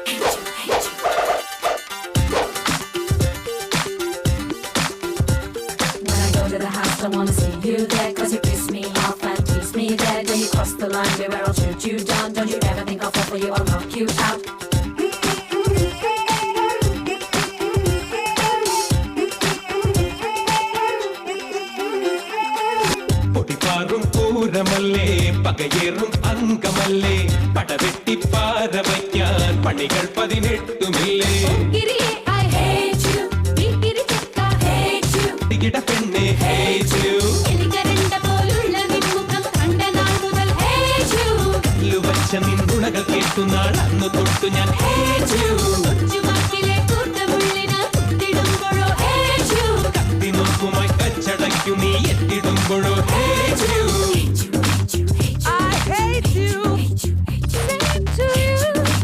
When I go to the house, I wanna see you there. Cause you piss me off and tease me there. Then you cross the line, baby, I'll shoot you down. Don't you ever think I'll fall for you, I'll knock you out. പൊടിപാറും പൂരമല്ലേ പകയേറും അങ്കമല്ലേ പടവെട്ടി പാര വയ്ക്കാൻ പണികൾ 18മില്ലേ ഗിരിയെ I hate you, Giri Chekka hate you. തികിട പെണ്ണെ hate you എലികരണ്ട പോലുള്ള നിൻമുഖം കണ്ട നാൾ മുതൽ hate you. കല്ലുവച്ച നിൻ ഗുണകൾ കേട്ടു നാൾ അന്ന് തൊട്ടു ഞാൻ hate you